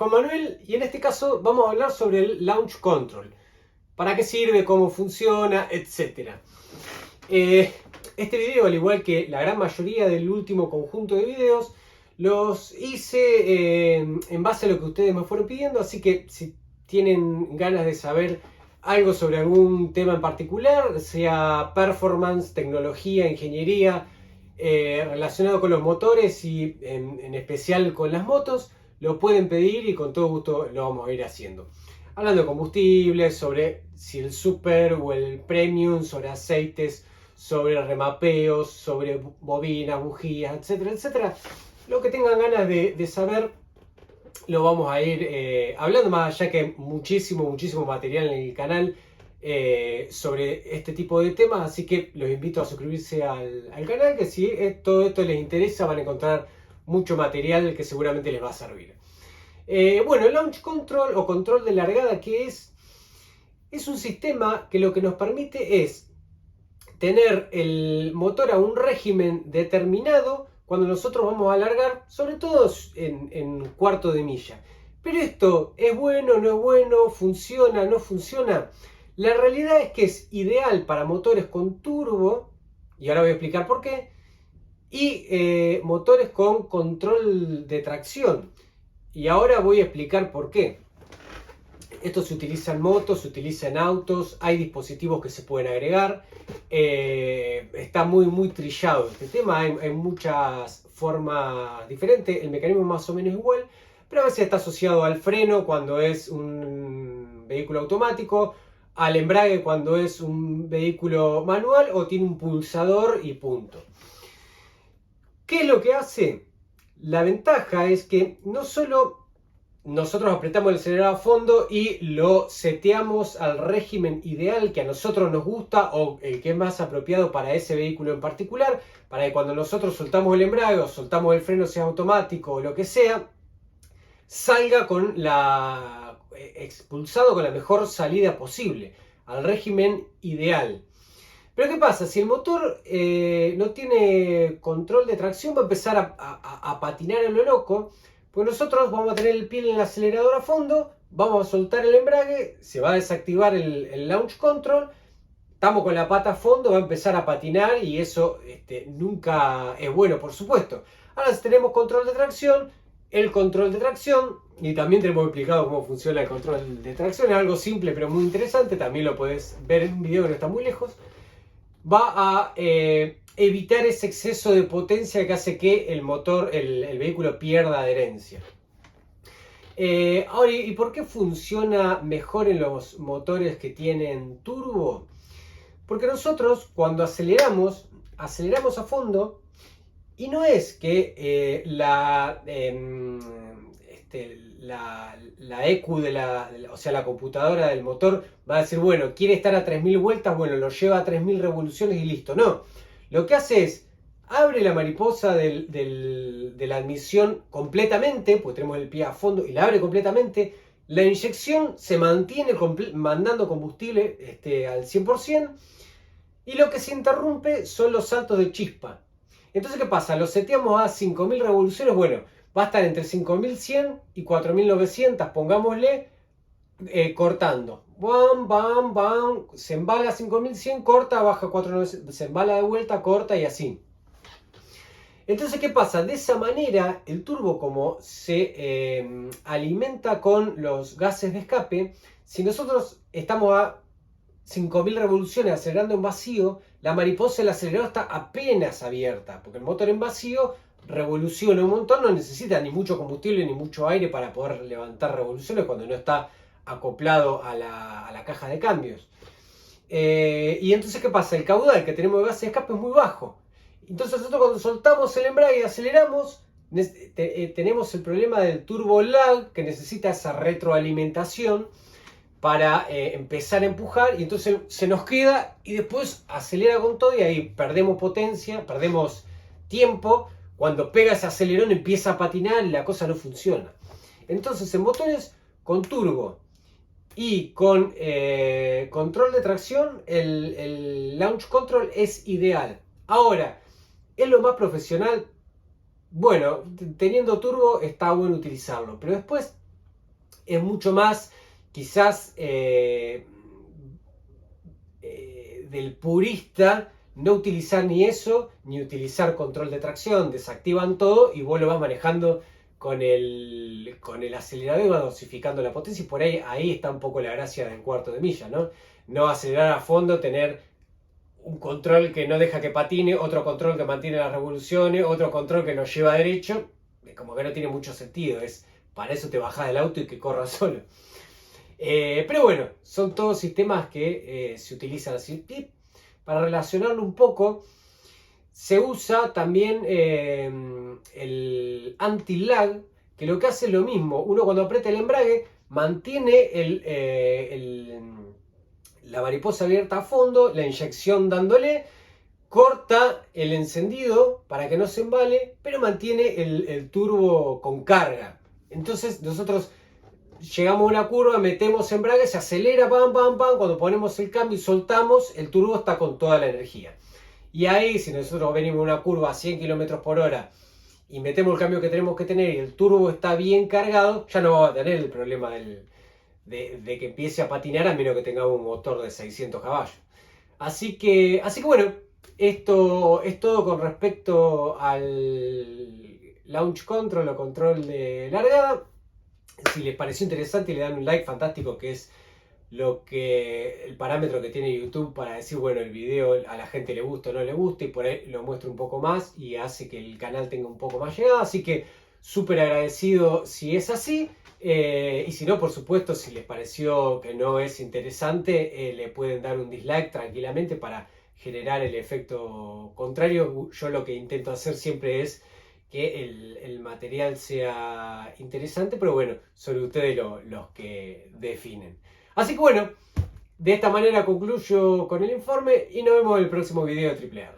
Juan Manuel y en este caso vamos a hablar sobre el Launch Control. ¿Para qué sirve? ¿Cómo funciona? Etcétera. Este video, al igual que la gran mayoría del último conjunto de videos, los hice en base a lo que ustedes me fueron pidiendo, así que si tienen ganas de saber algo sobre algún tema en particular, sea performance, tecnología, ingeniería, relacionado con los motores y en especial con las motos, lo pueden pedir y con todo gusto lo vamos a ir haciendo. Hablando de combustibles, sobre si el super o el premium, sobre aceites, sobre remapeos, sobre bobinas, bujías, etcétera, etcétera. Lo que tengan ganas de saber lo vamos a ir hablando, más allá que muchísimo material en el canal sobre este tipo de temas, así que los invito a suscribirse al canal, que si todo esto les interesa van a encontrar mucho material que seguramente les va a servir. Bueno, el Launch Control o control de largada, ¿qué es? Es un sistema que lo que nos permite es tener el motor a un régimen determinado cuando nosotros vamos a largar, sobre todo en cuarto de milla. Pero esto es bueno, no es bueno, funciona, no funciona. La realidad es que es ideal para motores con turbo, y ahora voy a explicar por qué, y motores con control de tracción. Y ahora voy a explicar por qué. Esto se utiliza en motos, se utiliza en autos, hay dispositivos que se pueden agregar. Está muy trillado este tema, hay muchas formas diferentes, el mecanismo es más o menos igual, pero a veces está asociado al freno cuando es un vehículo automático, al embrague cuando es un vehículo manual o tiene un pulsador y punto. ¿Qué es lo que hace? La ventaja es que no solo nosotros apretamos el acelerador a fondo y lo seteamos al régimen ideal que a nosotros nos gusta o el que es más apropiado para ese vehículo en particular, para que cuando nosotros soltamos el embrague o soltamos el freno, sea automático o lo que sea, salga expulsado con la mejor salida posible, al régimen ideal. Pero ¿qué pasa? Si el motor no tiene control de tracción, va a empezar a patinar en lo loco, pues nosotros vamos a tener el pie en el acelerador a fondo, vamos a soltar el embrague, se va a desactivar el launch control, estamos con la pata a fondo, va a empezar a patinar y eso nunca es bueno, por supuesto. Ahora si tenemos control de tracción, el control de tracción, y también tenemos explicado cómo funciona el control de tracción, es algo simple pero muy interesante, también lo puedes ver en un video que no está muy lejos. Va a evitar ese exceso de potencia que hace que el motor, el vehículo pierda adherencia. Ahora, ¿y por qué funciona mejor en los motores que tienen turbo? Porque nosotros cuando aceleramos a fondo y no es que la EQ o sea, la computadora del motor va a decir, bueno, quiere estar a 3000 vueltas, bueno, lo lleva a 3000 revoluciones y listo. No, lo que hace es, abre la mariposa de la admisión completamente, pues tenemos el pie a fondo y la abre completamente, la inyección se mantiene mandando combustible al 100%, y lo que se interrumpe son los saltos de chispa. Entonces, ¿qué pasa? Lo seteamos a 5000 revoluciones, bueno, va a estar entre 5100 y 4900, pongámosle, cortando. Bam, bam, bam, se embala 5100, corta, baja 4900, se embala de vuelta, corta y así. Entonces, ¿qué pasa? De esa manera, el turbo, como se alimenta con los gases de escape, si nosotros estamos a 5000 revoluciones acelerando en vacío, la mariposa del acelerador está apenas abierta, porque el motor en vacío revoluciona un montón, no necesita ni mucho combustible ni mucho aire para poder levantar revoluciones cuando no está acoplado a la caja de cambios. Y entonces, ¿qué pasa? El caudal que tenemos de gases de escape es muy bajo. Entonces nosotros cuando soltamos el embrague y aceleramos, tenemos el problema del turbo lag, que necesita esa retroalimentación para empezar a empujar, y entonces se nos queda y después acelera con todo y ahí perdemos potencia, perdemos tiempo. Cuando pega ese acelerón empieza a patinar y la cosa no funciona. Entonces en motores con turbo y con control de tracción, el launch control es ideal. Ahora, ¿es lo más profesional? Bueno, teniendo turbo está bueno utilizarlo, pero después es mucho más quizás del purista no utilizar ni eso, ni utilizar control de tracción, desactivan todo y vos lo vas manejando con el acelerador y vas dosificando la potencia, y por ahí está un poco la gracia del cuarto de milla, ¿no? No acelerar a fondo, tener un control que no deja que patine, otro control que mantiene las revoluciones, otro control que nos lleva derecho, como que no tiene mucho sentido, para eso te bajás del auto y que corra solo. Pero bueno, son todos sistemas que se utilizan así. Y para relacionarlo un poco, se usa también el anti-lag, que lo que hace es lo mismo. Uno cuando aprieta el embrague mantiene la mariposa abierta a fondo, la inyección dándole, corta el encendido para que no se embale, pero mantiene el turbo con carga. Entonces nosotros llegamos a una curva, metemos embrague, se acelera, pam, pam, pam, cuando ponemos el cambio y soltamos, el turbo está con toda la energía. Y ahí, si nosotros venimos en una curva a 100 km por hora y metemos el cambio que tenemos que tener y el turbo está bien cargado, ya no vamos a tener el problema de que empiece a patinar, a menos que tengamos un motor de 600 caballos. Así que bueno, esto es todo con respecto al launch control o control de largada. Si les pareció interesante, le dan un like, fantástico, que es el parámetro que tiene YouTube para decir, bueno, el video a la gente le gusta o no le gusta, y por ahí lo muestro un poco más y hace que el canal tenga un poco más llegada. Así que súper agradecido si es así. Y si no, por supuesto, si les pareció que no es interesante, le pueden dar un dislike tranquilamente para generar el efecto contrario. Yo lo que intento hacer siempre es que el material sea interesante, pero bueno, son ustedes los que definen. Así que bueno, de esta manera concluyo con el informe y nos vemos en el próximo video de AAA.